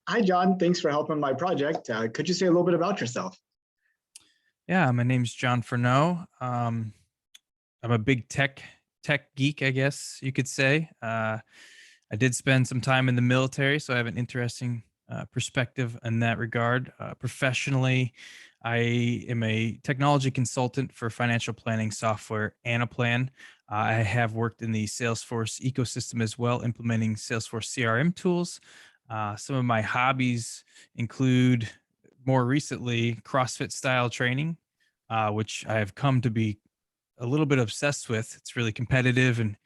Hi, John. Thanks for helping my project. Could you say a little bit about yourself? Yeah, my name's Jon Ferneau. I'm a big tech geek, I guess you could say. I did spend some time in the military, so I have an interesting perspective in that regard. Professionally, I am a technology consultant for financial planning software, Anaplan. I have worked in the Salesforce ecosystem as well, implementing Salesforce CRM tools. Some of my hobbies include more recently CrossFit style training, which I have come to be a little bit obsessed with. It's really competitive and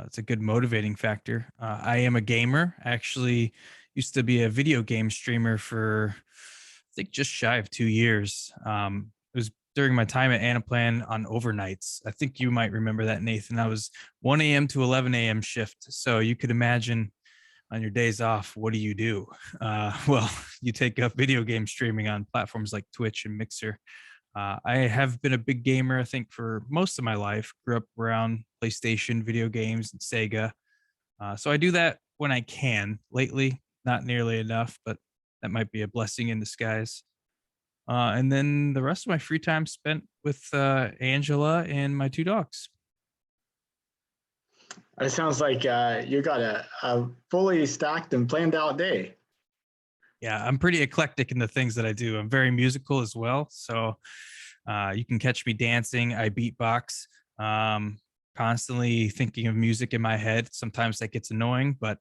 it's a good motivating factor. I am a gamer. I actually used to be a video game streamer for, I think, just shy of 2 years. It was during my time at Anaplan on overnights. I think you might remember that, Nathan. I was 1 a.m. to 11 a.m. shift. So you could imagine on your days off, what do you do? Well, you take up video game streaming on platforms like Twitch and Mixer. I have been a big gamer, I think, for most of my life. Grew up around PlayStation, video games, and Sega. So I do that when I can. Lately, not nearly enough, but that might be a blessing in disguise. And then the rest of my free time spent with Angela and my two dogs. It sounds like you got a fully stacked and planned out day. Yeah, I'm pretty eclectic in the things that I do. I'm very musical as well. So you can catch me dancing. I beatbox, constantly thinking of music in my head. Sometimes that gets annoying, but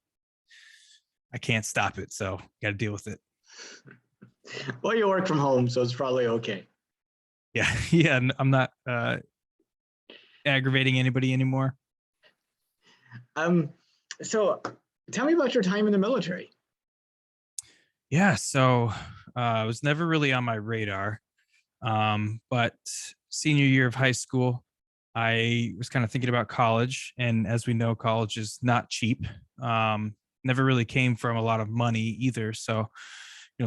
I can't stop it. So got to deal with it. Well, you work from home, so it's probably okay. Yeah. Yeah. I'm not aggravating anybody anymore. Um, so tell me about your time in the military. Yeah. So it was never really on my radar. But senior year of high school, I was kind of thinking about college. And as we know, college is not cheap. Never really came from a lot of money either. So,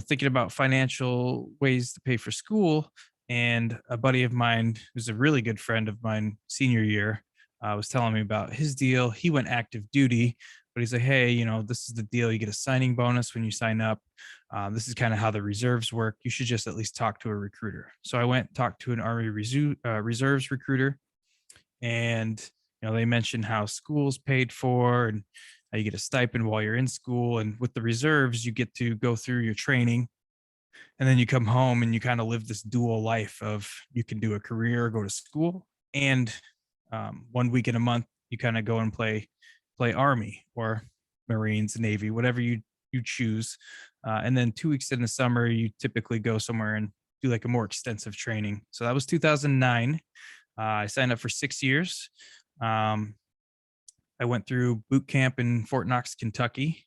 thinking about financial ways to pay for school. And a buddy of mine, who's a really good friend of mine, senior year, was telling me about his deal. He went active duty, but he's like, hey, this is the deal. You get a signing bonus when you sign up. This is kind of how the reserves work. You should just at least talk to a recruiter. So I went talked to an Army Reserves recruiter, and they mentioned how school's paid for and how you get a stipend while you're in school. And with the reserves, you get to go through your training, and then you come home and you kind of live this dual life of you can do a career, go to school, and 1 week in a month you kind of go and play Army or Marines, Navy, whatever you choose. And then 2 weeks in the summer, you typically go somewhere and do like a more extensive training. So that was 2009. I signed up for 6 years. I went through boot camp in Fort Knox, Kentucky.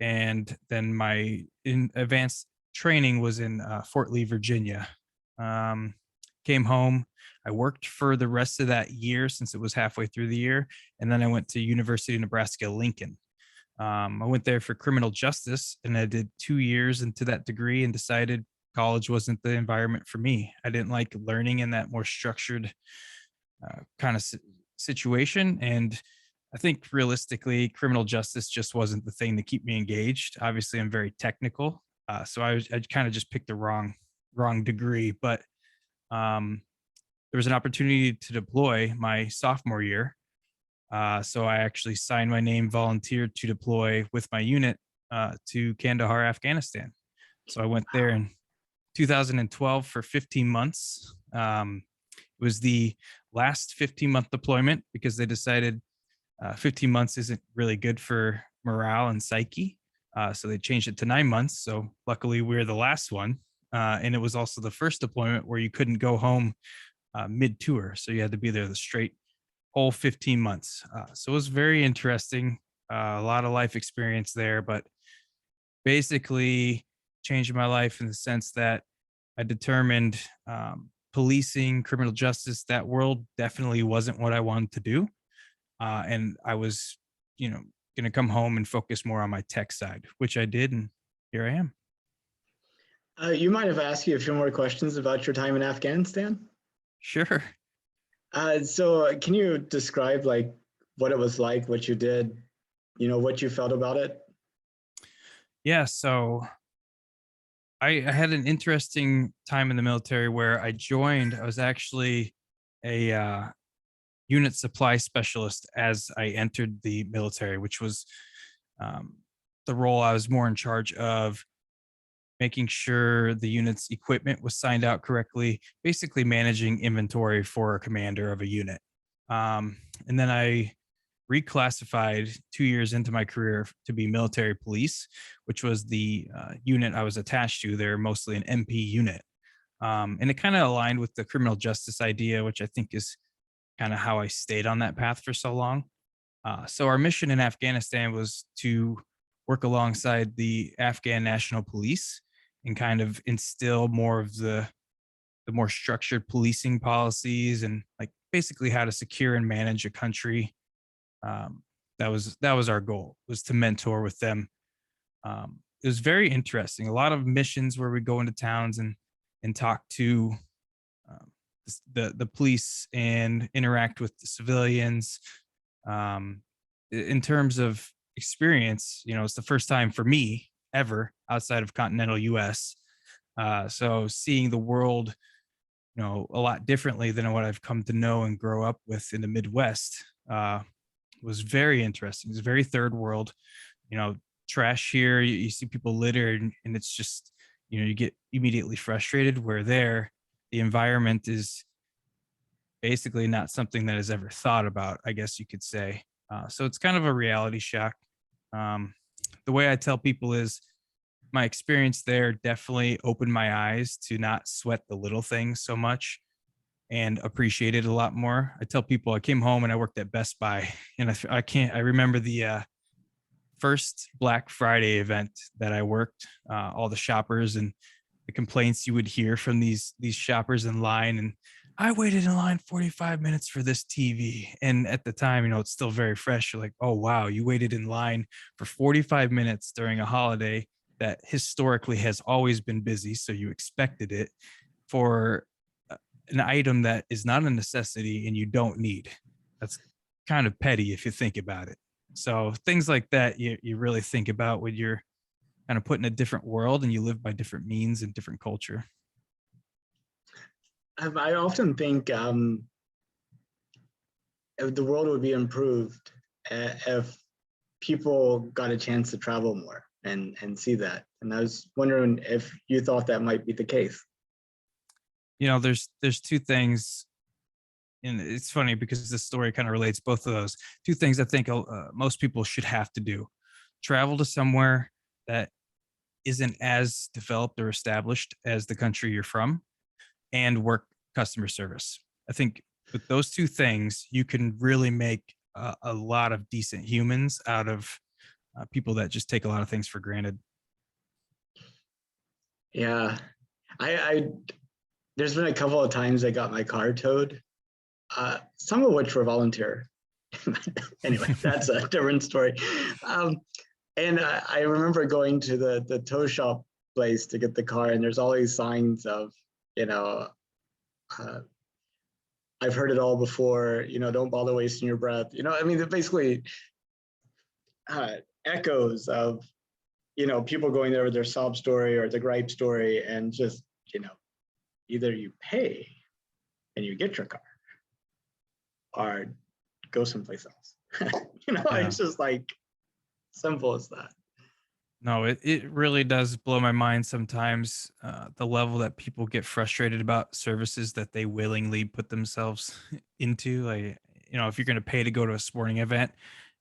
And then my advanced training was in Fort Lee, Virginia. Came home. I worked for the rest of that year since it was halfway through the year. And then I went to University of Nebraska, Lincoln. I went there for criminal justice, and I did 2 years into that degree and decided college wasn't the environment for me. I didn't like learning in that more structured kind of situation. And I think realistically, criminal justice just wasn't the thing to keep me engaged. Obviously, I'm very technical. So I kind of just picked the wrong degree. But there was an opportunity to deploy my sophomore year. So I actually signed my name, volunteered to deploy with my unit to Kandahar, Afghanistan. So I went there in 2012 for 15 months. It was the last 15-month deployment because they decided 15 months isn't really good for morale and psyche. So they changed it to 9 months. So luckily we're the last one. And it was also the first deployment where you couldn't go home mid-tour. So you had to be there the straight whole 15 months. So it was very interesting. A lot of life experience there, but basically changed my life in the sense that I determined policing, criminal justice, that world definitely wasn't what I wanted to do. And I was, going to come home and focus more on my tech side, which I did. And here I am. You mind if I ask you a few more questions about your time in Afghanistan? Sure. So can you describe like what it was like, what you did, what you felt about it? Yeah, so I had an interesting time in the military where I was actually a unit supply specialist as I entered the military, which was um, the role I was more in charge of making sure the unit's equipment was signed out correctly, basically managing inventory for a commander of a unit. And then I reclassified 2 years into my career to be military police, which was the unit I was attached to. They're mostly an MP unit. And it kind of aligned with the criminal justice idea, which I think is kind of how I stayed on that path for so long. So our mission in Afghanistan was to work alongside the Afghan National Police and kind of instill more of the more structured policing policies and like basically how to secure and manage a country. um, that was our goal, was to mentor with them. It was very interesting. A lot of missions where we go into towns and talk to the police and interact with the civilians. In terms of experience, it's the first time for me ever outside of continental US. So seeing the world, a lot differently than what I've come to know and grow up with in the Midwest, was very interesting. It's very third world. You know, trash here, you see people litter, and it's just, you get immediately frustrated. Where there, the environment is basically not something that is ever thought about, I guess you could say. So it's kind of a reality shock. Um, the way I tell people is my experience there definitely opened my eyes to not sweat the little things so much and appreciate it a lot more. I tell people I came home and I worked at Best Buy, and I remember the first Black Friday event that I worked, all the shoppers and the complaints you would hear from these shoppers in line. And I waited in line 45 minutes for this TV. And at the time, it's still very fresh. You're like, oh wow, you waited in line for 45 minutes during a holiday that historically has always been busy. So you expected it for an item that is not a necessity and you don't need. That's kind of petty if you think about it. So things like that, you really think about when you're kind of put in a different world and you live by different means and different culture. I often think if the world would be improved if people got a chance to travel more and see that. And I was wondering if you thought that might be the case. There's two things, and it's funny because this story kind of relates both of those two things. I think most people should have to do: travel to somewhere that isn't as developed or established as the country you're from, and work customer service. I think with those two things, you can really make a lot of decent humans out of people that just take a lot of things for granted. Yeah, I there's been a couple of times I got my car towed, some of which were volunteer. Anyway, that's a different story. And I remember going to the tow shop place to get the car, and there's all these signs of, you know, uh, I've heard it all before, don't bother wasting your breath. I mean, they're basically echoes of, people going there with their sob story or the gripe story, and just, either you pay and you get your car or go someplace else. Yeah. It's just like simple as that. No, it really does blow my mind sometimes, the level that people get frustrated about services that they willingly put themselves into. Like, if you're going to pay to go to a sporting event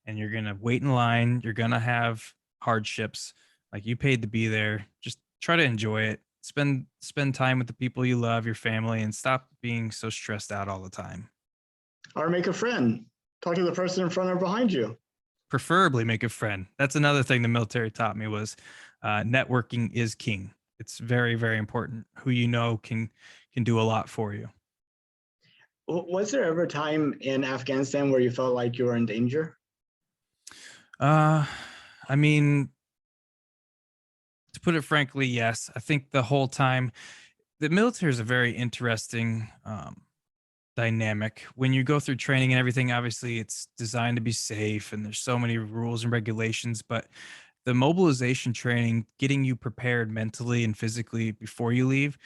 and you're going to wait in line, you're going to have hardships. Like, you paid to be there. Just try to enjoy it. Spend time with the people you love, your family, and stop being so stressed out all the time. Or make a friend. Talk to the person in front or behind you. Preferably make a friend. That's another thing the military taught me was networking is king. It's very, very important. Who you know can do a lot for you. Was there ever a time in Afghanistan where you felt like you were in danger? Uh, I mean, to put it frankly, yes. I think the whole time the military is a very interesting dynamic. When you go through training and everything, obviously it's designed to be safe and there's so many rules and regulations, but the mobilization training, getting you prepared mentally and physically before you leave,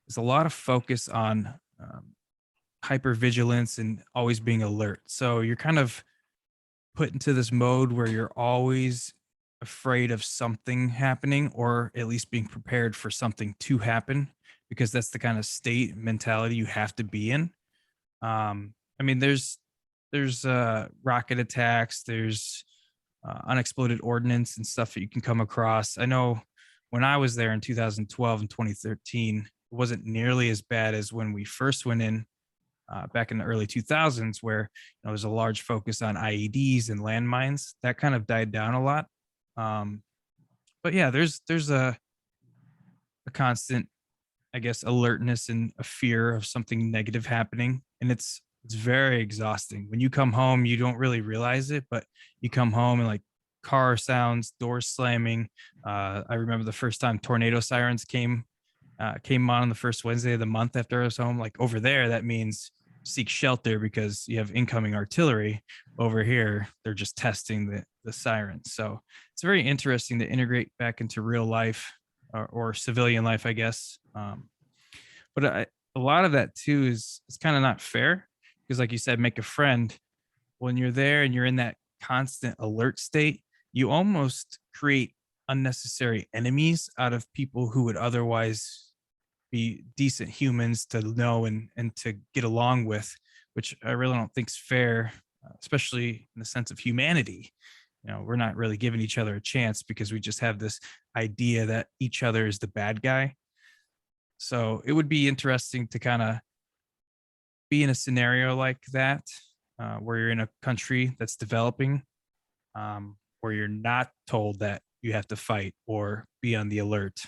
is a lot of focus on hypervigilance and always being alert. So you're kind of put into this mode where you're always afraid of something happening, or at least being prepared for something to happen, because that's the kind of state mentality you have to be in. I mean, there's rocket attacks, there's unexploded ordnance and stuff that you can come across. I know when I was there in 2012 and 2013, it wasn't nearly as bad as when we first went in back in the early 2000s, where there's a large focus on IEDs and landmines. That kind of died down a lot. Um, but yeah, there's a constant, I guess, alertness and a fear of something negative happening, and it's very exhausting. When you come home, you don't really realize it, but you come home and like car sounds, doors slamming. I remember the first time tornado sirens came on the first Wednesday of the month after I was home. Like over there, that means seek shelter because you have incoming artillery. Over here, they're just testing the sirens. So it's very interesting to integrate back into real life, or civilian life, I guess. But a lot of that too is kind of not fair because, like you said, make a friend. When you're there and you're in that constant alert state, you almost create unnecessary enemies out of people who would otherwise be decent humans to know and to get along with, which I really don't think is fair, especially in the sense of humanity. We're not really giving each other a chance because we just have this idea that each other is the bad guy. So it would be interesting to kind of be in a scenario like that, where you're in a country that's developing, where you're not told that you have to fight or be on the alert.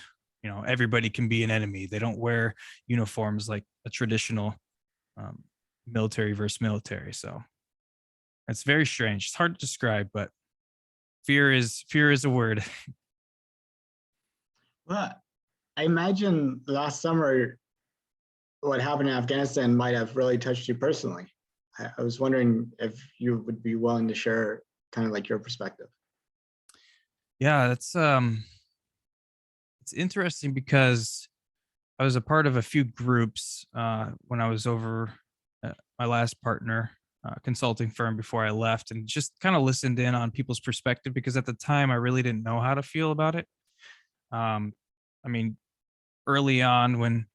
Everybody can be an enemy. They don't wear uniforms like a traditional um, military versus military. So it's very strange. It's hard to describe, but fear is a word. Well, I imagine last summer what happened in Afghanistan might have really touched you personally. I was wondering if you would be willing to share kind of like your perspective. Yeah, it's interesting because I was a part of a few groups when I was over at my last partner consulting firm before I left, and just kind of listened in on people's perspective because at the time I really didn't know how to feel about it. Um, I mean, early on when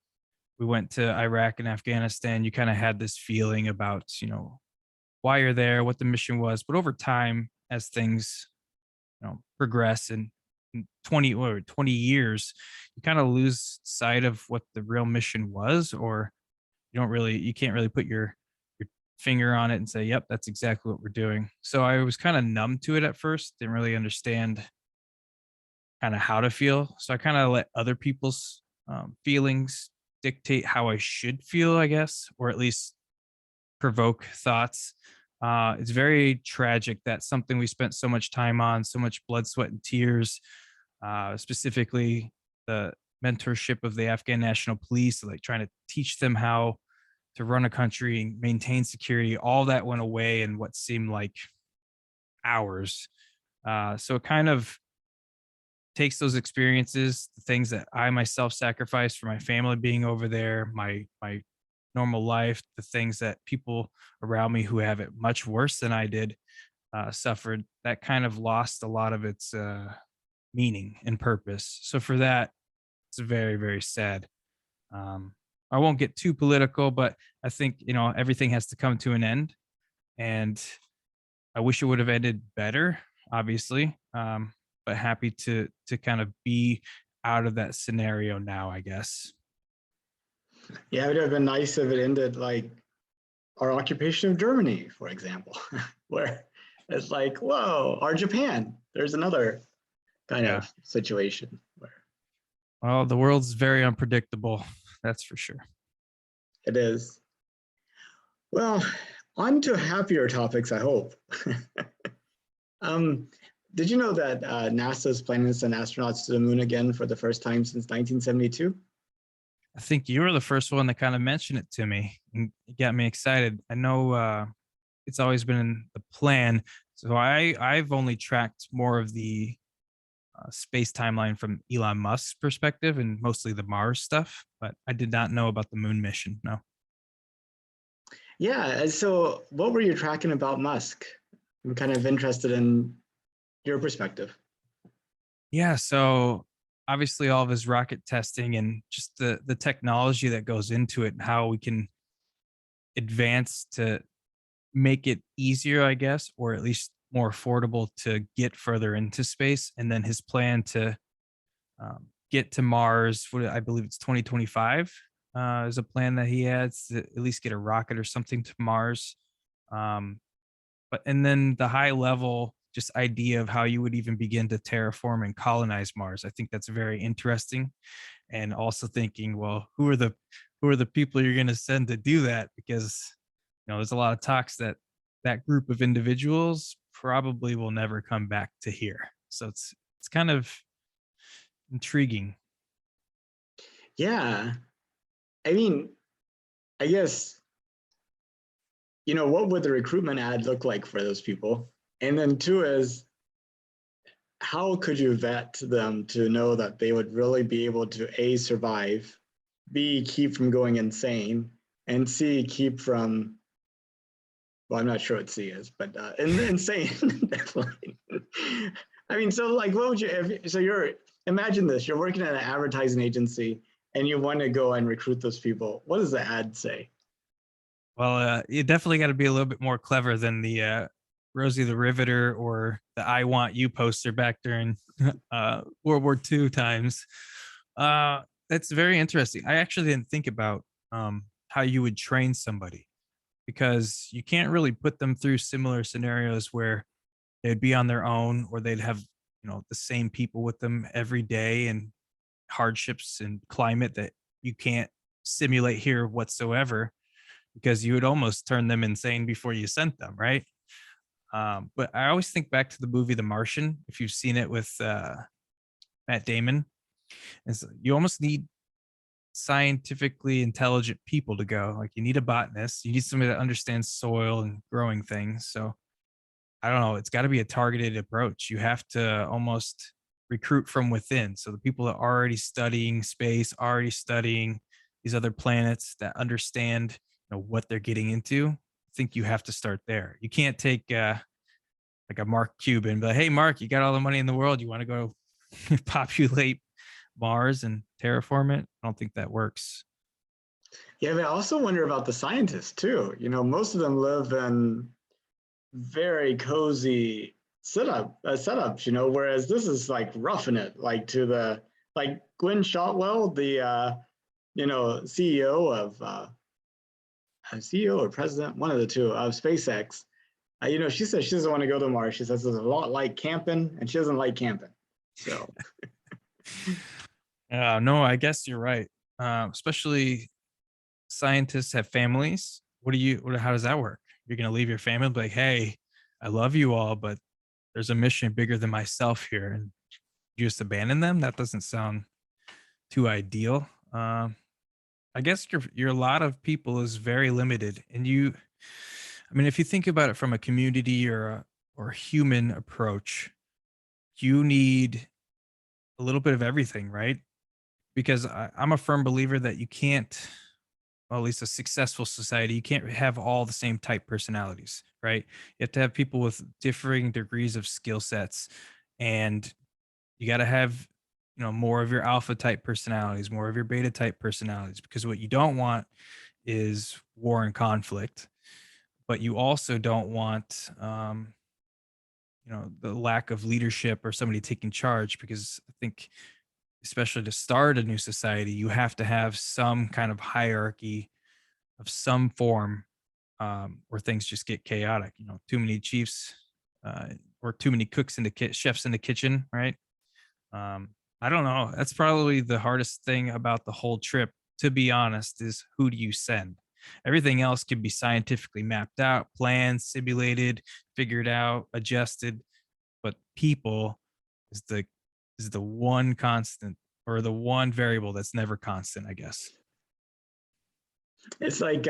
we went to Iraq and Afghanistan, you kind of had this feeling about why you're there, what the mission was, but over time, as things progress in 20 years, you kind of lose sight of what the real mission was, or you can't really put your finger on it and say, yep, that's exactly what we're doing. So I was kind of numb to it at first, didn't really understand kind of how to feel. So I kind of let other people's feelings dictate how I should feel, I guess, or at least provoke thoughts. It's very tragic that something we spent so much time on, so much blood, sweat, and tears, specifically the mentorship of the Afghan National Police, like trying to teach them how to run a country and maintain security. All that went away in what seemed like hours. So it kind of takes those experiences, the things that I myself sacrificed for my family being over there, my normal life, the things that people around me who have it much worse than I did suffered. That kind of lost a lot of its meaning and purpose. So for that, it's very, very sad. Um, I won't get too political, but I think everything has to come to an end, and I wish it would have ended better, obviously. But happy to kind of be out of that scenario now, I guess. Yeah, it would have been nice if it ended like our occupation of Germany, for example, where it's like, whoa, or Japan. There's another kind Yeah. of situation where Well, the world's very unpredictable. That's for sure. it is. Well, on to happier topics, I hope. um, did you know that NASA is planning to send astronauts to the moon again for the first time since 1972? I think you were the first one that kind of mentioned it to me and it got me excited. I know it's always been in the plan. So I've only tracked more of the space timeline from Elon Musk's perspective and mostly the Mars stuff, but I did not know about the moon mission. No. Yeah. So what were you tracking about Musk? I'm kind of interested in your perspective. Yeah, so obviously all of his rocket testing and just the technology that goes into it and how we can advance to make it easier, I guess, or at least more affordable to get further into space. And then his plan to get to Mars, what I believe it's 2025, is a plan that he has to at least get a rocket or something to Mars. Um, but and then the high level just idea of how you would even begin to terraform and colonize Mars. I think that's very interesting. And also thinking, well, who are the people you're going to send to do that? Because there's a lot of talks that that group of individuals probably will never come back to here. So it's kind of intriguing. Yeah. I mean, I guess, what would the recruitment ad look like for those people? And then two is, how could you vet them to know that they would really be able to A, survive, B, keep from going insane, and C, keep from, well, I'm not sure what C is, but insane, definitely. I mean, so like, what would you, imagine this, you're working at an advertising agency and you want to go and recruit those people. What does the ad say? Well, you definitely got to be a little bit more clever than the Rosie the Riveter or the "I Want You" poster back during World War II times. That's very interesting. I actually didn't think about how you would train somebody because you can't really put them through similar scenarios where they'd be on their own or they'd have the same people with them every day and hardships and climate that you can't simulate here whatsoever because you would almost turn them insane before you sent them, right? But I always think back to the movie The Martian, if you've seen it with Matt Damon. And so you almost need scientifically intelligent people to go. Like you need a botanist, you need somebody that understands soil and growing things. So I don't know, it's got to be a targeted approach. You have to almost recruit from within. So the people that are already studying space, already studying these other planets that understand what they're getting into. I think you have to start there. You can't take like a Mark Cuban and be like, hey Mark, you got all the money in the world, you want to go populate Mars and terraform it? I don't think that works. Yeah, but I also wonder about the scientists too. Most of them live in very cozy setups, whereas this is like roughing it, like to the, like Gwen Shotwell, the CEO of CEO or president, one of the two of SpaceX. She says she doesn't want to go to Mars. She says it's a lot like camping, and she doesn't like camping. So, no, I guess you're right. Especially scientists have families. How does that work? You're going to leave your family and be like, hey, I love you all, but there's a mission bigger than myself here. And you just abandon them? That doesn't sound too ideal. I guess your lot of people is very limited. And I mean, if you think about it from a community or human approach, you need a little bit of everything, right? Because I'm a firm believer that you can't, well, at least a successful society, you can't have all the same type personalities, right? You have to have people with differing degrees of skill sets, and you got to have more of your alpha type personalities, more of your beta type personalities, because what you don't want is war and conflict, but you also don't want the lack of leadership or somebody taking charge, because I think especially to start a new society, you have to have some kind of hierarchy of some form, or things just get chaotic. Too many chiefs, or too many cooks in the chefs in the kitchen, right? I don't know. That's probably the hardest thing about the whole trip, to be honest, is who do you send? Everything else can be scientifically mapped out, planned, simulated, figured out, adjusted, but people is the one constant or the one variable that's never constant, I guess. it's like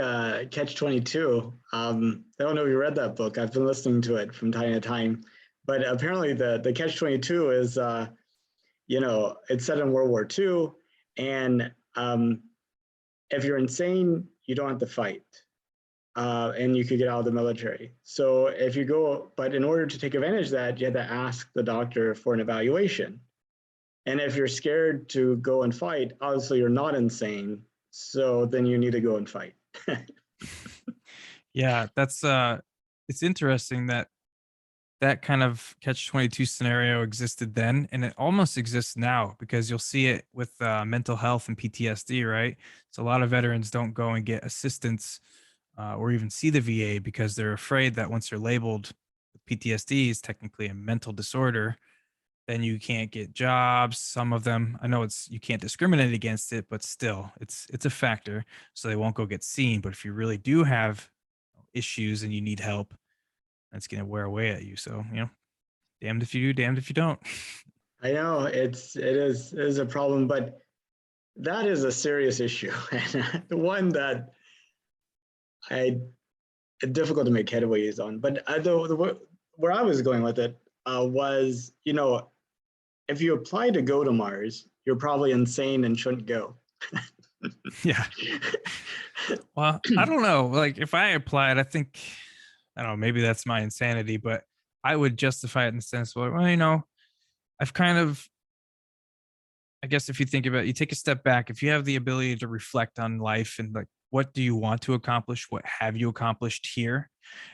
Catch 22. I don't know if you read that book. I've been listening to it from time to time, but apparently the Catch 22 is it's set in World War II, and if you're insane, you don't have to fight. And you could get out of the military. So if you go, but in order to take advantage of that, you have to ask the doctor for an evaluation. And if you're scared to go and fight, obviously you're not insane. So then you need to go and fight. Yeah, that's it's interesting that that kind of catch-22 scenario existed then, and it almost exists now because you'll see it with mental health and PTSD, right? So a lot of veterans don't go and get assistance or even see the VA because they're afraid that once they're labeled PTSD is technically a mental disorder, then you can't get jobs. Some of them, I know it's you can't discriminate against it, but still, it's a factor. So they won't go get seen. But if you really do have issues and you need help, that's going to wear away at you. So damned if you do, damned if you don't. I know it is a problem, but that is a serious issue, and the one that I difficult to make headways on. But where I was going with it was, if you apply to go to Mars, you're probably insane and shouldn't go. Yeah. Well, I don't know. Like if I applied, I think I don't know, maybe that's my insanity, but I would justify it in the sense, well, I've kind of I guess if you think about it, you take a step back, if you have the ability to reflect on life and like what do you want to accomplish? What have you accomplished here?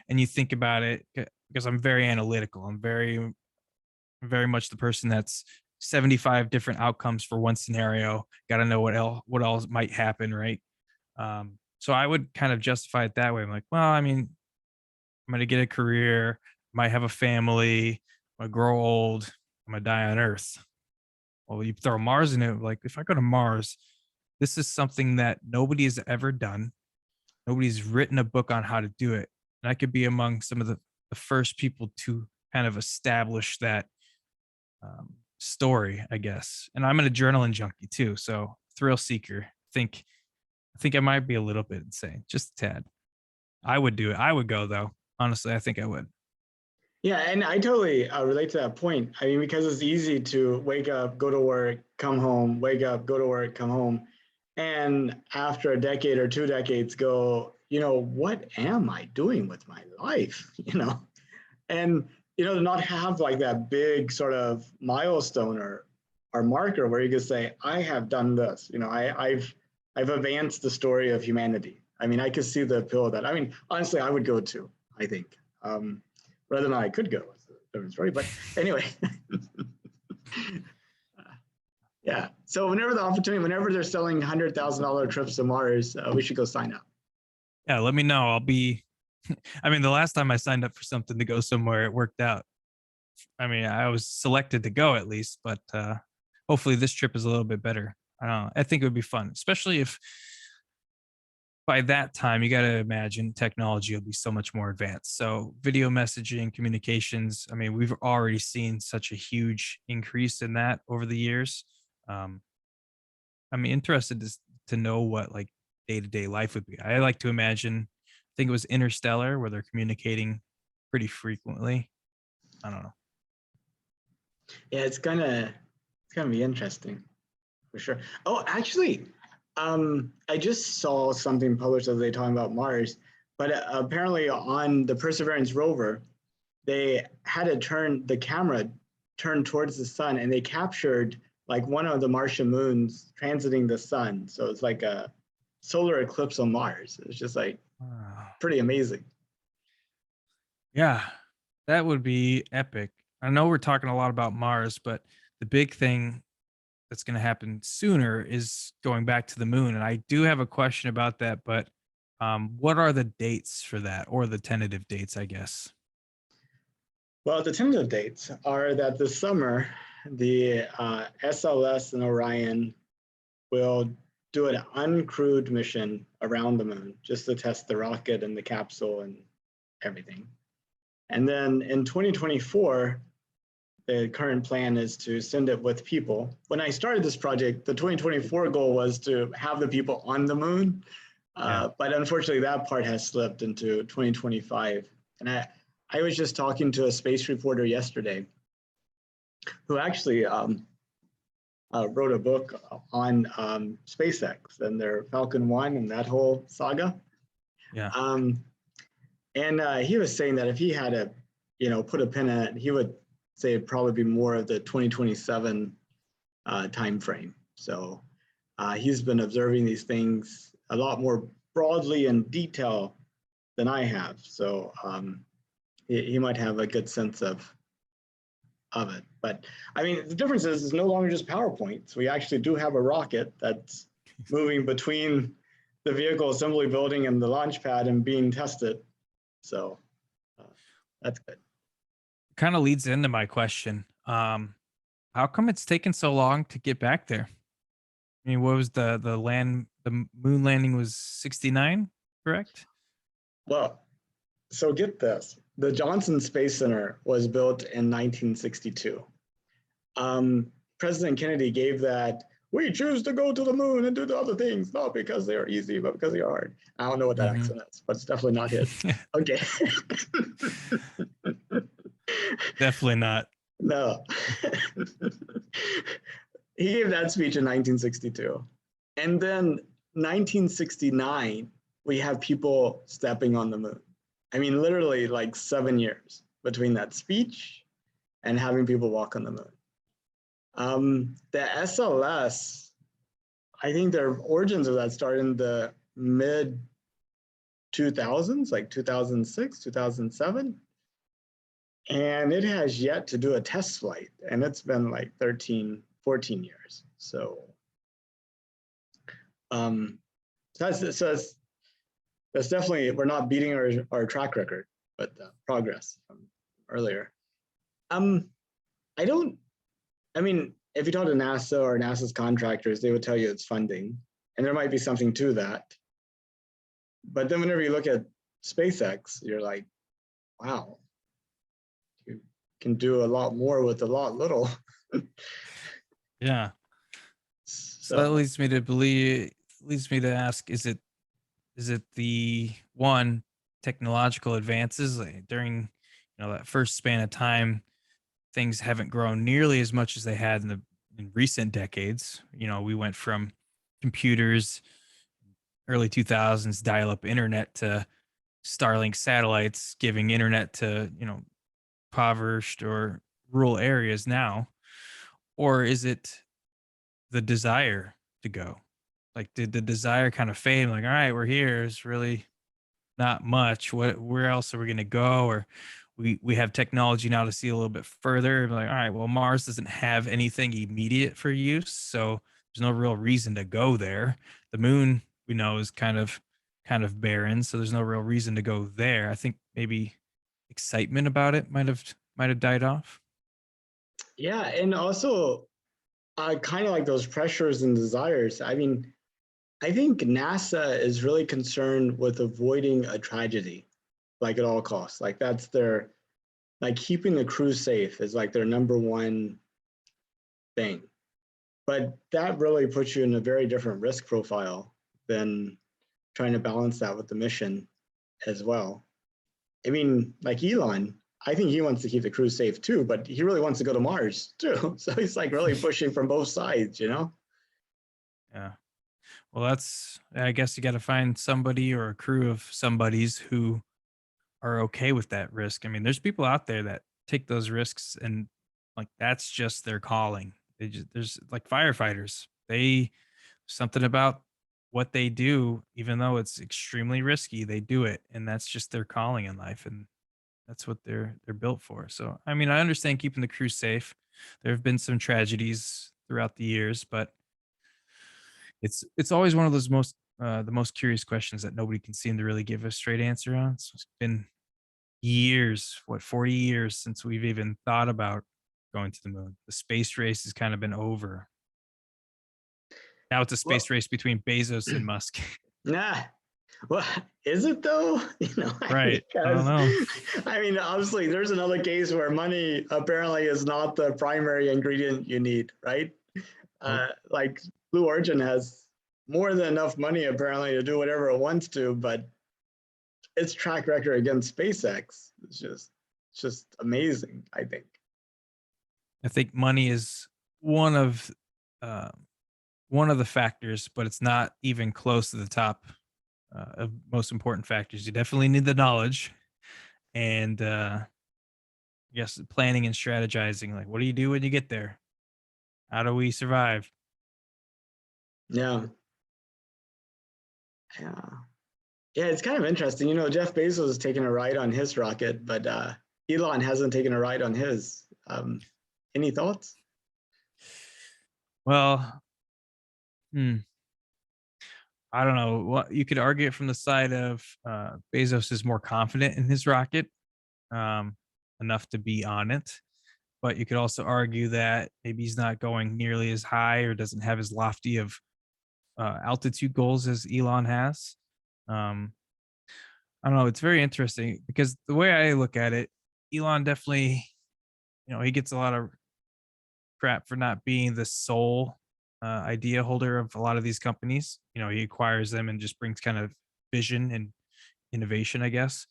And you think about it because I'm very analytical. I'm very much the person that's 75 different outcomes for one scenario. Got to know what else might happen, right? So I would kind of justify it that way. I'm like, well, I mean, I'm gonna get a career, might have a family, I'm gonna grow old, I'm gonna die on Earth. Well, you throw Mars in it, like if I go to Mars, this is something that nobody has ever done. Nobody's written a book on how to do it. And I could be among some of the first people to kind of establish that story, I guess. And I'm an adrenaline junkie too. So thrill seeker. I think I might be a little bit insane, just a tad. I would do it. I would go though. Honestly, I think I would. Yeah, and I totally relate to that point. I mean, because it's easy to wake up, go to work, come home, wake up, go to work, come home. And after a decade or 2 decades go, what am I doing with my life? And, to not have like that big sort of milestone or marker where you can say, I have done this, I've advanced the story of humanity. I mean, I could see the appeal of that. I mean, honestly, I would go too, I think. Whether or not I could go is a different story. But anyway, yeah. So whenever they're selling $100,000 trips to Mars, we should go sign up. Yeah, let me know. I'll be I mean, the last time I signed up for something to go somewhere, it worked out. I mean, I was selected to go at least, but hopefully this trip is a little bit better. I don't know. I think it would be fun, especially if by that time you got to imagine technology will be so much more advanced. So video messaging, communications. I mean, we've already seen such a huge increase in that over the years. Um, I'm interested to know what like day to day life would be. I like to imagine. I think it was Interstellar where they're communicating pretty frequently. I don't know. Yeah, it's gonna be interesting for sure. Oh, actually, I just saw something published the other day talking about Mars, but apparently on the Perseverance rover, they had to turn the camera turned towards the sun, and they captured like one of the Martian moons transiting the sun. So it's like a solar eclipse on Mars. It's just like Wow. pretty amazing. Yeah, that would be epic. I know we're talking a lot about Mars, but the big thing that's going to happen sooner is going back to the moon. And I do have a question about that, but what are the dates for that or the tentative dates, I guess? Well, the tentative dates are that this summer, the SLS and Orion will do an uncrewed mission around the moon just to test the rocket and the capsule and everything. And then in 2024, the current plan is to send it with people. When I started this project, the 2024 goal was to have the people on the moon, but unfortunately that part has slipped into 2025. And I was just talking to a space reporter yesterday who actually wrote a book on SpaceX and their Falcon 1 and that whole saga. Yeah. And he was saying that if he had to, put a pin in it, he would say it'd probably be more of the 2027 time frame. So he's been observing these things a lot more broadly in detail than I have. So he might have a good sense of it. But I mean, the difference is it's no longer just PowerPoints. We actually do have a rocket that's moving between the vehicle assembly building and the launch pad and being tested. So that's good. Kind of leads into my question. How come it's taken so long to get back there? I mean, what was the moon landing was 69, correct? Well, so get this. The Johnson Space Center was built in 1962. President Kennedy gave that, we choose to go to the moon and do the other things, not because they're easy, but because they are hard. I don't know what that accent is, but it's definitely not his. Okay. Definitely not. No. He gave that speech in 1962. And then 1969, we have people stepping on the moon. I mean, literally like 7 years between that speech and having people walk on the moon. The SLS, I think their origins of that started in the mid 2000s, like 2006, 2007. And it has yet to do a test flight. And it's been like 13, 14 years. So that's definitely, we're not beating our track record, but progress from earlier. I mean, if you talk to NASA or NASA's contractors, they would tell you it's funding, and there might be something to that. But then whenever you look at SpaceX, you're like, wow, you can do a lot more with a lot little. Yeah. So that leads me to ask, is it the one technological advances during that first span of time? Things haven't grown nearly as much as they had in recent decades. We went from computers, early 2000s, dial-up internet, to Starlink satellites giving internet to impoverished or rural areas now. Or is it the desire to go? Like, did the desire kind of fade? Like, all right, we're here. It's really not much. Where else are we going to go? Or we have technology now to see a little bit further. Like, all right, well, Mars doesn't have anything immediate for use, so there's no real reason to go there. The moon, we know, is kind of barren, so there's no real reason to go there. I think maybe excitement about it might have died off. Yeah, and also kind of like those pressures and desires. I mean, I think NASA is really concerned with avoiding a tragedy, like at all costs. Like that's like keeping the crew safe is like their number one thing. But that really puts you in a very different risk profile than trying to balance that with the mission as well. I mean, like Elon, I think he wants to keep the crew safe too, but he really wants to go to Mars too. So he's like really pushing from both sides, Yeah. Well, I guess you got to find somebody or a crew of somebodies who are okay with that risk. I mean, there's people out there that take those risks and like that's just their calling. There's like firefighters. Something about what they do, even though it's extremely risky, they do it, and that's just their calling in life, and that's what they're built for. So, I mean, I understand keeping the crew safe. There have been some tragedies throughout the years, but it's always one of those the most curious questions that nobody can seem to really give a straight answer on. So it's been years, 40 years since we've even thought about going to the moon. The space race has kind of been over. Now it's a space race between Bezos and Musk. Nah. Well, is it though? Right. I don't know. I mean, obviously, there's another case where money apparently is not the primary ingredient you need, right? Like Blue Origin has more than enough money apparently to do whatever it wants to, but its track record against SpaceX is just amazing, I think. I think money is one of uh, one of the factors, but it's not even close to the top of most important factors. You definitely need the knowledge and yes, planning and strategizing. Like, what do you do when you get there? How do we survive? Yeah. Yeah. Yeah, it's kind of interesting. Jeff Bezos is taking a ride on his rocket, but Elon hasn't taken a ride on his. Any thoughts? Well, hmm, I don't know. What you could argue it from the side of Bezos is more confident in his rocket, um, enough to be on it. But you could also argue that maybe he's not going nearly as high or doesn't have as lofty of altitude goals as Elon has. Um, I don't know. It's very interesting because the way I look at it, Elon definitely, he gets a lot of crap for not being the sole idea holder of a lot of these companies. He acquires them and just brings kind of vision and innovation, I guess.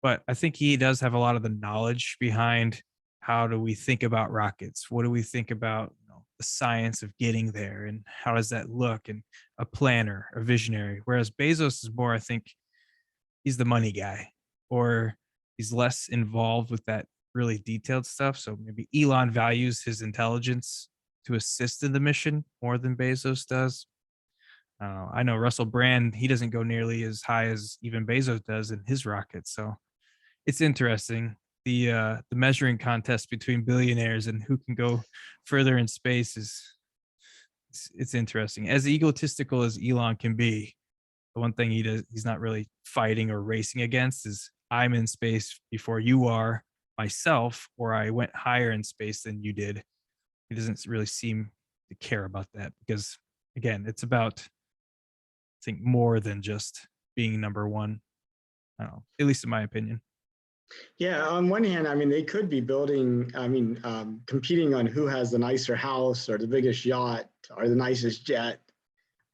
But I think he does have a lot of the knowledge behind how do we think about rockets? What do we think about the science of getting there and how does that look? And a planner, a visionary. Whereas Bezos is more, I think, he's the money guy or he's less involved with that really detailed stuff. So maybe Elon values his intelligence to assist in the mission more than Bezos does. I know Russell Brand, he doesn't go nearly as high as even Bezos does in his rocket. So it's interesting. The measuring contest between billionaires and who can go further in space is it's interesting. As egotistical as Elon can be, the one thing he's not really fighting or racing against is I'm in space before you are myself, or I went higher in space than you did. He doesn't really seem to care about that because again, it's about I think more than just being number one. I don't know, at least in my opinion. Yeah, on one hand, I mean, they could be building, competing on who has the nicer house or the biggest yacht or the nicest jet.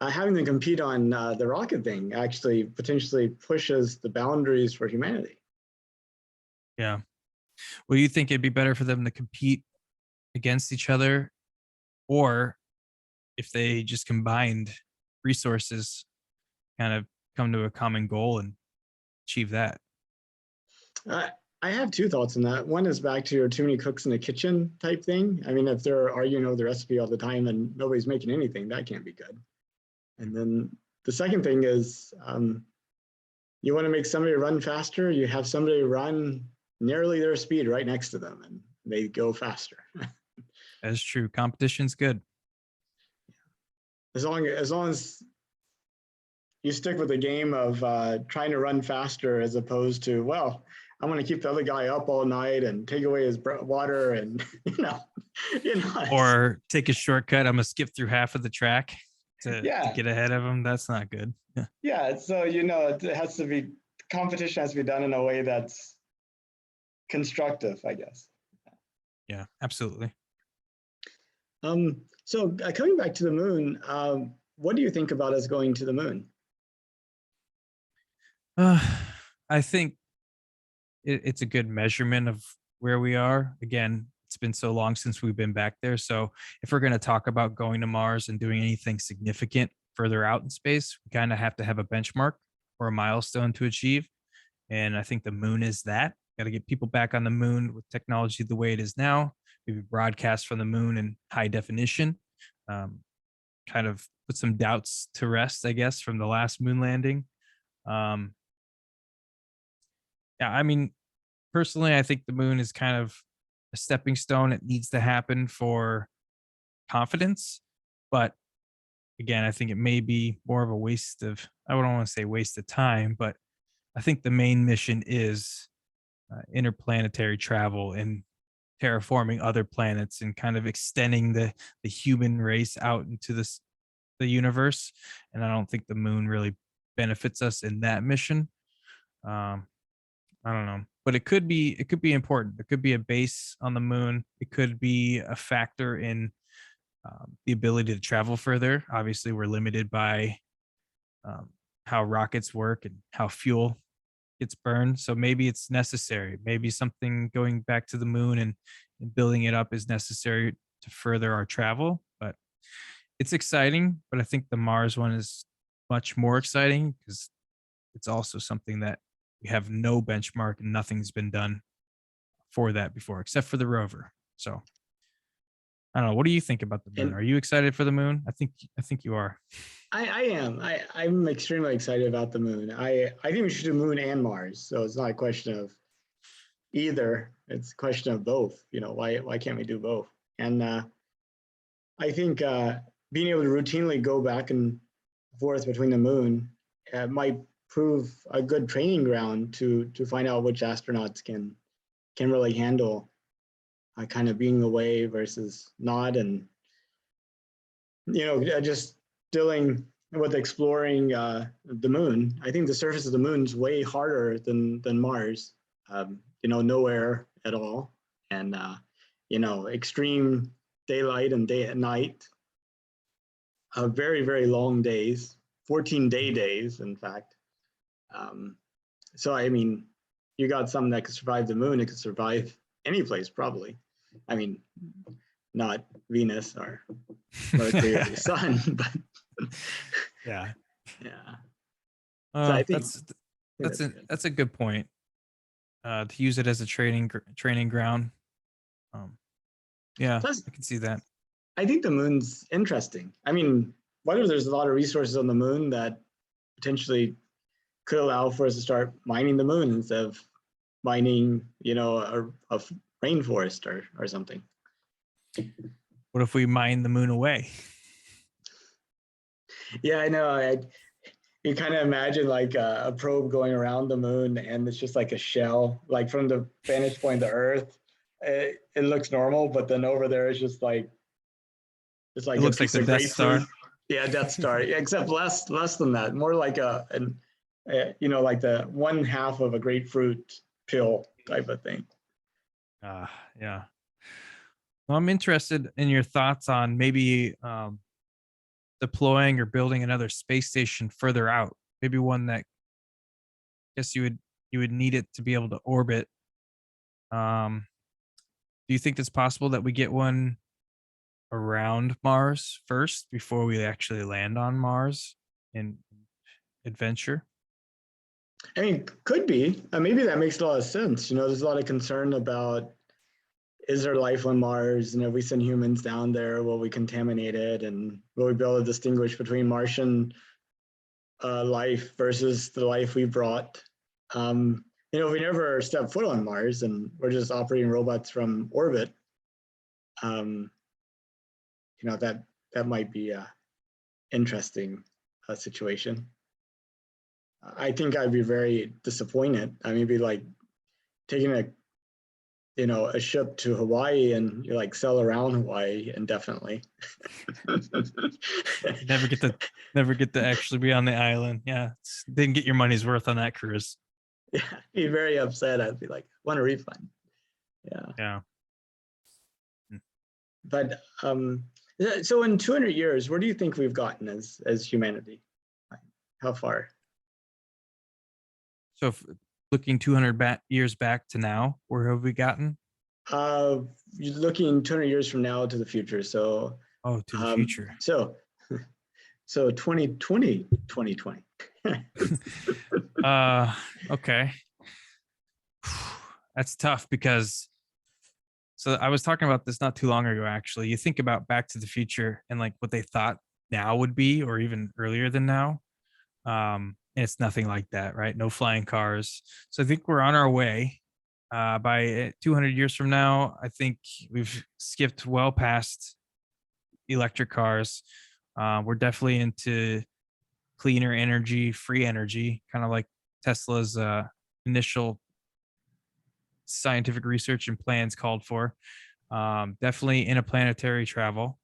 Having them compete on the rocket thing actually potentially pushes the boundaries for humanity. Yeah. Well, you think it'd be better for them to compete against each other, or if they just combined resources, kind of come to a common goal and achieve that? Uh, I have two thoughts on that. One is back to your too many cooks in the kitchen type thing. I mean, if they're arguing over the recipe all the time and nobody's making anything, that can't be good. And then the second thing is you want to make somebody run faster, you have somebody run nearly their speed right next to them and they go faster. That's true. Competition's good. As long as you stick with the game of trying to run faster as opposed to, well, I'm going to keep the other guy up all night and take away his water and Or take a shortcut. I'm gonna skip through half of the track to yeah, get ahead of them. That's not good. Yeah. yeah. So it has to be competition has to be done in a way that's constructive, I guess. Yeah, absolutely. So coming back to the moon, what do you think about us going to the moon? Uh, I think it's a good measurement of where we are. Again, it's been so long since we've been back there. So if we're going to talk about going to Mars and doing anything significant further out in space, we kind of have to have a benchmark or a milestone to achieve. And I think the moon is that. Got to get people back on the moon with technology the way it is now. Maybe broadcast from the moon in high definition. Um, kind of put some doubts to rest, I guess, from the last moon landing. Um, yeah, I mean, personally, I think the moon is kind of a stepping stone. It needs to happen for confidence. But again, I think it may be more of a waste of, I don't want to say waste of time, but I think the main mission is interplanetary travel and terraforming other planets and kind of extending the human race out into the universe. And I don't think the moon really benefits us in that mission. Um, I don't know, but it could be important. It could be a base on the moon. It could be a factor in the ability to travel further. Obviously, we're limited by um, how rockets work and how fuel gets burned. So maybe it's necessary. Maybe something going back to the moon and building it up is necessary to further our travel. But it's exciting, but I think the Mars one is much more exciting because it's also something that we have no benchmark and nothing's been done for that before, except for the rover. So I don't know. What do you think about the moon? And Are you excited for the moon? I think you are. I am. I'm extremely excited about the moon. I think we should do moon and Mars. So it's not a question of either. It's a question of both. Why can't we do both? And I think being able to routinely go back and forth between the moon might prove a good training ground to find out which astronauts can really handle kind of being away versus not, and just dealing with exploring the moon. I think the surface of the moon is way harder than Mars. No air at all, and extreme daylight and day at night. Very, very long days, 14-day days, in fact. So I mean, you got something that could survive the moon. It could survive any place, probably. I mean, not Venus or Mercury or the Sun, but Yeah. yeah. So I think that's a good point. To use it as a training ground. Yeah, Plus, I can see that. I think the moon's interesting. I mean, whether there's a lot of resources on the moon that potentially could allow for us to start mining the moon instead of mining, a rainforest or something. What if we mine the moon away? Yeah, I know. You kind of imagine like a probe going around the moon, and it's just like a shell. Like from the vantage point of the Earth, it looks normal, but then over there it's just like it's like It a looks like piece the of Death Star. grapefruit. Yeah, Death Star. Yeah, except less than that. More like like the one half of a grapefruit pill type of thing. Yeah. Well, I'm interested in your thoughts on maybe deploying or building another space station further out. Maybe one that I guess you would need it to be able to orbit. Do you think it's possible that we get one around Mars first before we actually land on Mars in adventure? I mean, could be. Maybe that makes a lot of sense. There's a lot of concern about, is there life on Mars? And if we send humans down there, will we contaminate it? And will we be able to distinguish between Martian life versus the life we brought? If we never step foot on Mars and we're just operating robots from orbit, that might be a interesting situation. I think I'd be very disappointed. I mean, it'd be like taking a ship to Hawaii and you like sail around Hawaii indefinitely. never get to actually be on the island. Yeah, didn't get your money's worth on that cruise. Yeah, be very upset. I'd be like, want a refund. Yeah. But so in 200 years, where do you think we've gotten as humanity? How far? So looking 200 years back to now, where have we gotten? You're looking 200 years from now to the future. So to the future. So 2020. Okay. That's tough because so I was talking about this not too long ago, actually. You think about Back to the Future and like what they thought now would be, or even earlier than now. And it's nothing like that, right? No flying cars. So I think we're on our way. By 200 years from now, I think we've skipped well past electric cars. We're definitely into cleaner energy, free energy, kind of like Tesla's initial scientific research and plans called for. Definitely interplanetary travel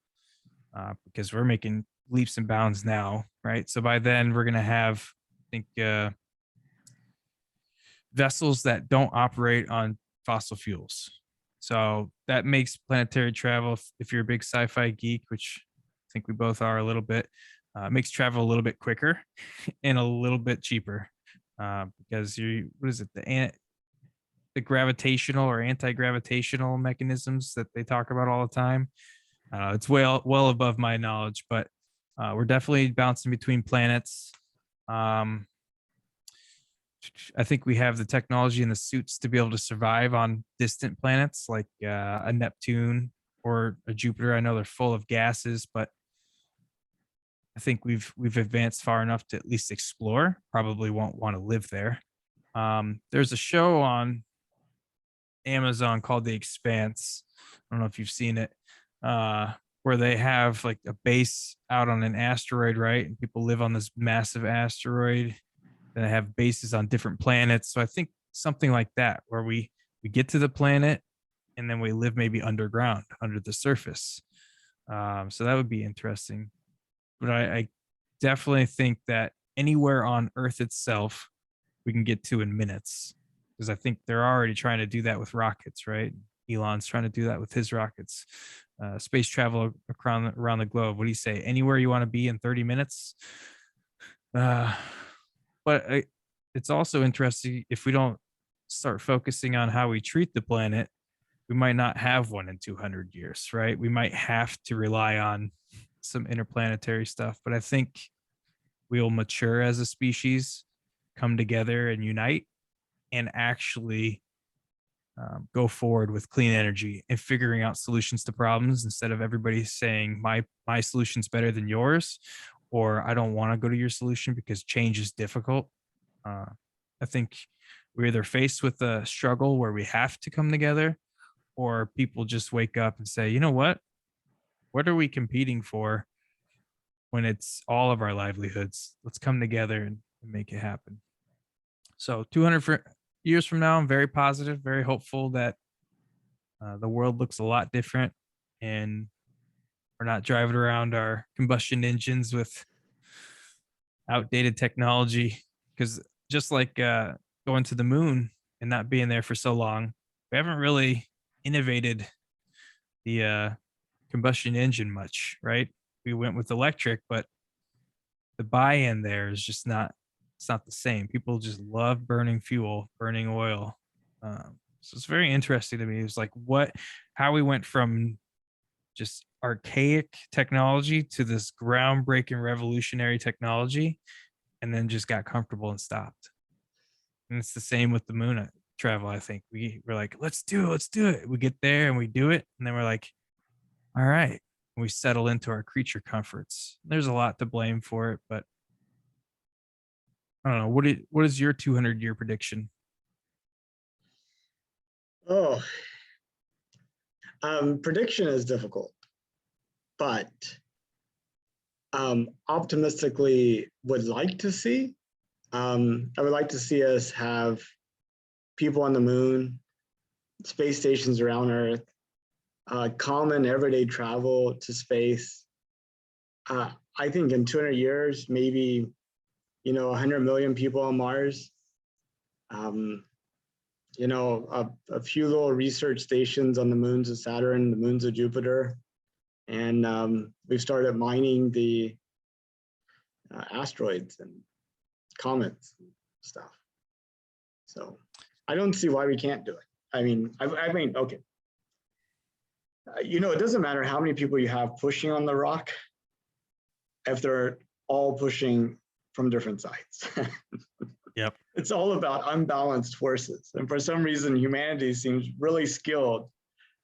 because we're making leaps and bounds now, right? So by then we're going to have, I think, vessels that don't operate on fossil fuels. So that makes planetary travel, if you're a big sci-fi geek, which I think we both are a little bit, makes travel a little bit quicker and a little bit cheaper because the gravitational or anti-gravitational mechanisms that they talk about all the time. It's well above my knowledge, but we're definitely bouncing between planets. Um, I think we have the technology and the suits to be able to survive on distant planets like a Neptune or a Jupiter. I know they're full of gases, but I think we've advanced far enough to at least explore. Probably won't want to live there. There's a show on Amazon called The Expanse. I don't know if you've seen it, where they have like a base out on an asteroid, right? And people live on this massive asteroid. And they have bases on different planets. So I think something like that, where we get to the planet and then we live maybe underground, under the surface. So that would be interesting. But I definitely think that anywhere on Earth itself, we can get to in minutes, because I think they're already trying to do that with rockets, right? Elon's trying to do that with his rockets. Space travel around the globe. What do you say? Anywhere you want to be in 30 minutes? Uh, but it's also interesting, if we don't start focusing on how we treat the planet, we might not have one in 200 years, right? We might have to rely on some interplanetary stuff. But I think we'll mature as a species, come together and unite, and actually go forward with clean energy and figuring out solutions to problems, instead of everybody saying my solution's better than yours, or I don't want to go to your solution because change is difficult. uh, I think we're either faced with a struggle where we have to come together, or people just wake up and say, you know what are we competing for when it's all of our livelihoods? Let's come together and make it happen. So 200 years from now, I'm very positive, very hopeful that the world looks a lot different, and we're not driving around our combustion engines with outdated technology. Because just like going to the moon and not being there for so long, we haven't really innovated the combustion engine much, right? We went with electric, but the buy-in there is just not, it's not the same. People just love burning fuel, burning oil. So it's very interesting to me. It's like how we went from just archaic technology to this groundbreaking revolutionary technology, and then just got comfortable and stopped. And it's the same with the moon travel. I think we're like, let's do it. We get there and we do it, and then we're like, all right, and we settle into our creature comforts. There's a lot to blame for it, but I don't know. What is your 200-year prediction? Oh, prediction is difficult, but optimistically would like to see. I would like to see us have people on the moon, space stations around Earth, common everyday travel to space. I think in 200 years, maybe 100 million people on Mars. A few little research stations on the moons of Saturn, the moons of Jupiter, and we've started mining the asteroids and comets and stuff. So I don't see why we can't do it. I mean, okay. It doesn't matter how many people you have pushing on the rock if they're all pushing from different sides. Yep. It's all about unbalanced forces. And for some reason, humanity seems really skilled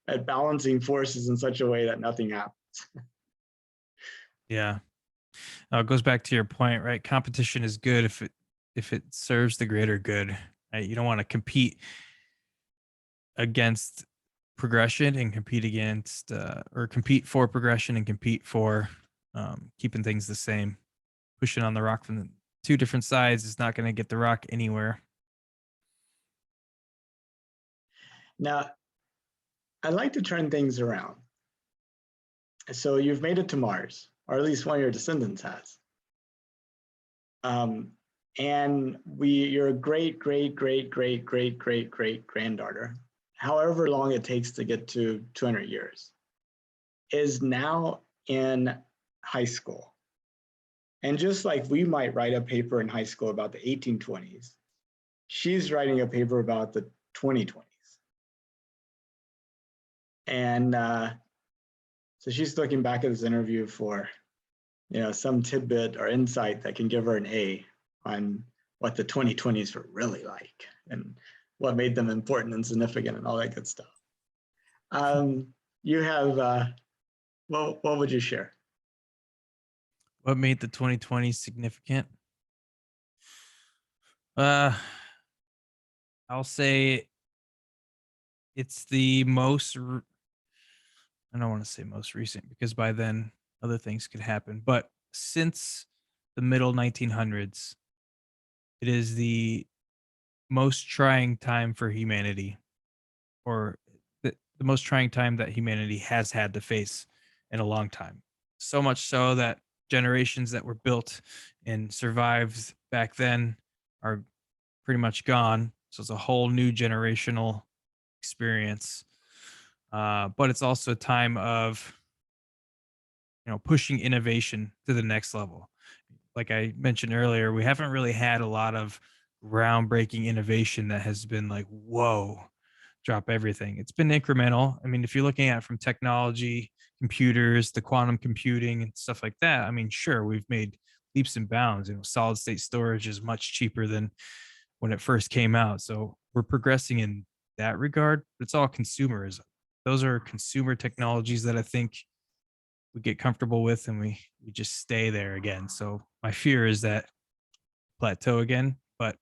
at balancing forces in such a way that nothing happens. Yeah. It goes back to your point, right? Competition is good if it serves the greater good. Right? You don't want to compete against progression and compete against or compete for progression and compete for keeping things the same. Pushing on the rock from the two different sides is not going to get the rock anywhere. Now, I'd like to turn things around. So you've made it to Mars, or at least one of your descendants has. And you're a great granddaughter, however long it takes to get to 200 years, is now in high school. And just like we might write a paper in high school about the 1820s, she's writing a paper about the 2020s. And So she's looking back at this interview for, some tidbit or insight that can give her an A on what the 2020s were really like and what made them important and significant and all that good stuff. You have, what would you share? What made the 2020s significant? Uh, I'll say it's the most, I don't want to say most recent because by then other things could happen, but since the middle 1900s, it is the most trying time for humanity, or the most trying time that humanity has had to face in a long time. So much so that generations that were built and survived back then are pretty much gone. So it's a whole new generational experience. But it's also a time of pushing innovation to the next level. Like I mentioned earlier, we haven't really had a lot of groundbreaking innovation that has been like, whoa, drop everything. It's been incremental. I mean, if you're looking at it from technology, computers, the quantum computing and stuff like that, I mean, sure, we've made leaps and bounds. Solid state storage is much cheaper than when it first came out. So we're progressing in that regard. But it's all consumerism. Those are consumer technologies that I think we get comfortable with and we just stay there again. So my fear is that plateau again. But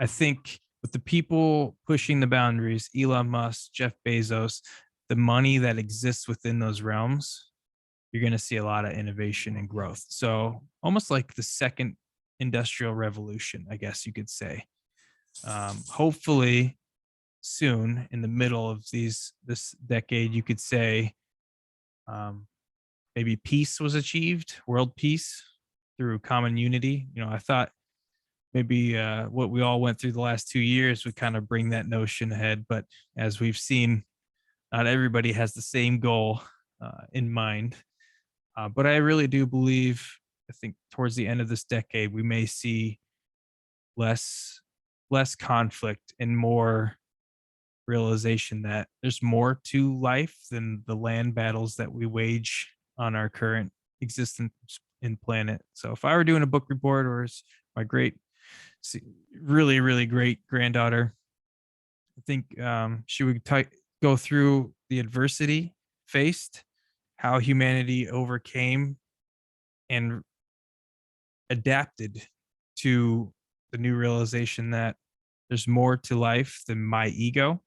I think with the people pushing the boundaries, Elon Musk, Jeff Bezos, the money that exists within those realms, you're going to see a lot of innovation and growth. So almost like the second industrial revolution, I guess you could say. Hopefully soon in the middle of this decade, you could say maybe peace was achieved, world peace through common unity. I thought maybe what we all went through the last 2 years would kind of bring that notion ahead. But as we've seen, not everybody has the same goal in mind. But I really do believe, I think towards the end of this decade, we may see less conflict and more realization that there's more to life than the land battles that we wage on our current existence in planet. So if I were doing a book report, or as my really, really great granddaughter, I think she would go through the adversity faced, how humanity overcame and adapted to the new realization that there's more to life than my ego,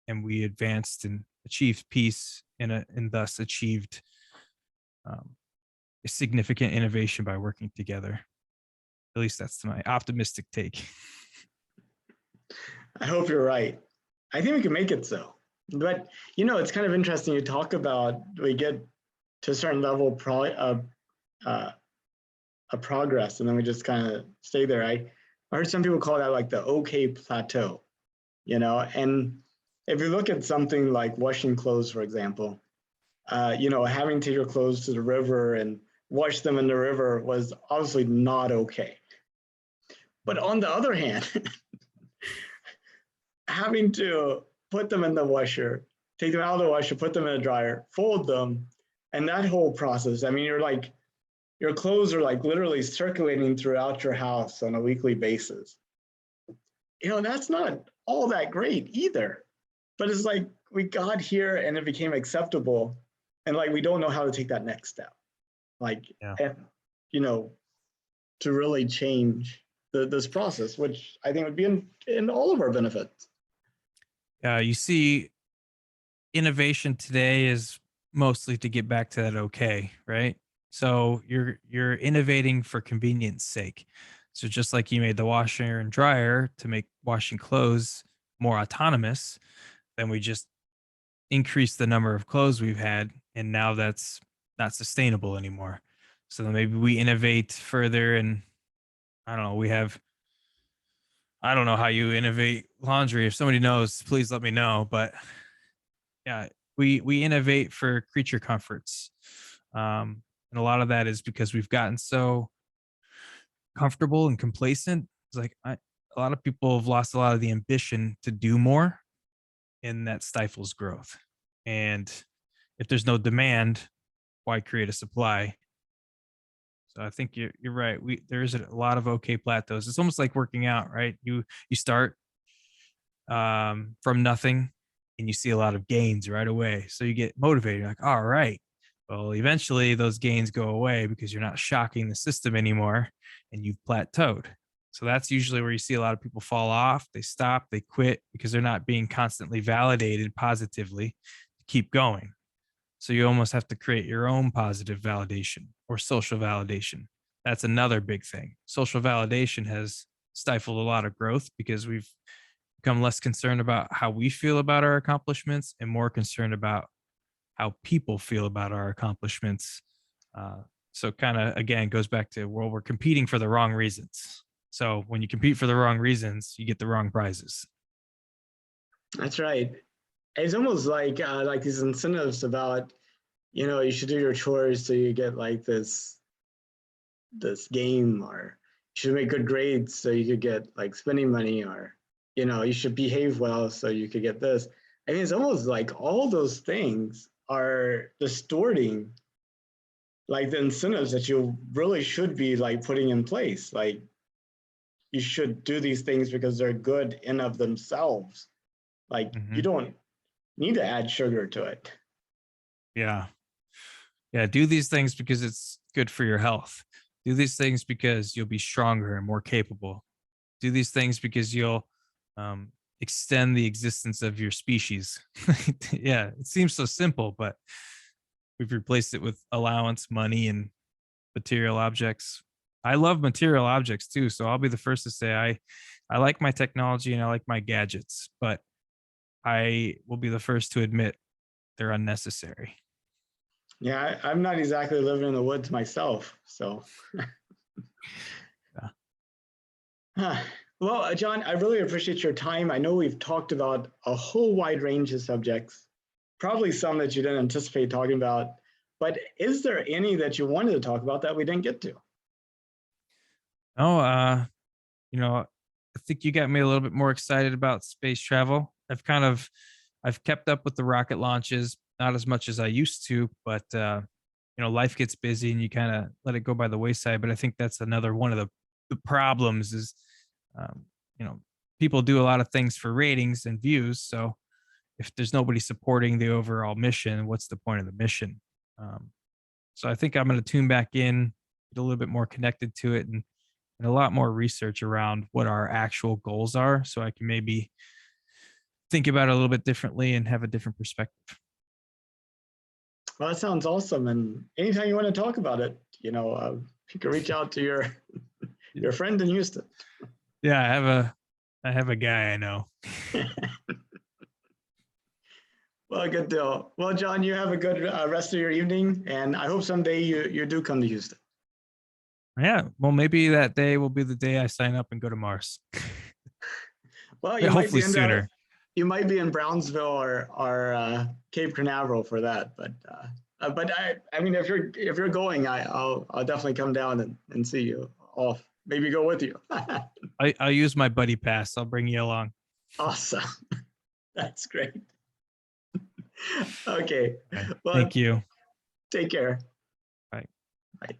and we advanced and achieved peace and thus achieved a significant innovation by working together. At least that's my optimistic take. I hope you're right. I think we can make it so. But, it's kind of interesting. You talk about we get to a certain level of progress, and then we just kind of stay there. I heard some people call that like the okay plateau, and if you look at something like washing clothes, for example, having to take your clothes to the river and wash them in the river was obviously not okay. But on the other hand, having to put them in the washer, take them out of the washer, put them in a dryer, fold them, and that whole process, I mean, your clothes are like literally circulating throughout your house on a weekly basis. That's not all that great either. But it's like we got here and it became acceptable, and like we don't know how to take that next step. To really change this process, which I think would be in all of our benefits. You see, innovation today is mostly to get back to that okay, right? So you're innovating for convenience sake. So just like you made the washer and dryer to make washing clothes more autonomous, then we just increased the number of clothes we've had, and now that's not sustainable anymore. So then maybe we innovate further, and I don't know, I don't know how you innovate laundry. If somebody knows, please let me know. But yeah, we innovate for creature comforts. And a lot of that is because we've gotten so comfortable and complacent. It's like a lot of people have lost a lot of the ambition to do more, and that stifles growth. And if there's no demand, why create a supply? So I think you're right. There is a lot of okay plateaus. It's almost like working out, right? You start from nothing and you see a lot of gains right away. So you get motivated. You're like, all right. Well, eventually those gains go away because you're not shocking the system anymore and you've plateaued. So that's usually where you see a lot of people fall off. They stop, they quit because they're not being constantly validated positively to keep going. So you almost have to create your own positive validation or social validation. That's another big thing. Social validation has stifled a lot of growth because we've become less concerned about how we feel about our accomplishments and more concerned about how people feel about our accomplishments. Uh, so kind of again goes back to, well, we're competing for the wrong reasons. So when you compete for the wrong reasons, you get the wrong prizes. That's right. It's almost like these incentives about, you should do your chores so you get like this game, or you should make good grades so you could get like spending money, or you should behave well so you could get this. I mean, it's almost like all those things are distorting like the incentives that you really should be like putting in place. Like you should do these things because they're good in of themselves. Like you Mhm. don't need to add sugar to it. Yeah. Yeah. Do these things because it's good for your health. Do these things because you'll be stronger and more capable. Do these things because you'll um, extend the existence of your species. Yeah. It seems so simple, but we've replaced it with allowance, money, and material objects. I love material objects too. So I'll be the first to say I like my technology and I like my gadgets, but I will be the first to admit they're unnecessary. Yeah, I'm not exactly living in the woods myself. So, Yeah. well, John, I really appreciate your time. I know we've talked about a whole wide range of subjects, probably some that you didn't anticipate talking about. But is there any that you wanted to talk about that we didn't get to? Oh, you know, I think you got me a little bit more excited about space travel. I've kept up with the rocket launches, not as much as I used to, but life gets busy and you kind of let it go by the wayside. But I think that's another one of the problems is, um, you know, people do a lot of things for ratings and views. So if there's nobody supporting the overall mission, what's the point of the mission? Um, so I think I'm going to tune back in, get a little bit more connected to it, and a lot more research around what our actual goals are, so I can maybe think about it a little bit differently and have a different perspective. Well, that sounds awesome. And anytime you want to talk about it, you can reach out to your friend in Houston. Yeah, I have a guy I know. Well, good deal. Well, John, you have a good rest of your evening, and I hope someday you do come to Houston. Yeah, well, maybe that day will be the day I sign up and go to Mars. Well, Yeah, hopefully sooner. you might be in Brownsville or Cape Canaveral for that, but I mean if you're going, I'll definitely come down and see you off. Maybe go with you. I'll use my buddy pass. I'll bring you along. Awesome. That's great. Okay. Okay. Well, Thank you. take care. Bye. Bye.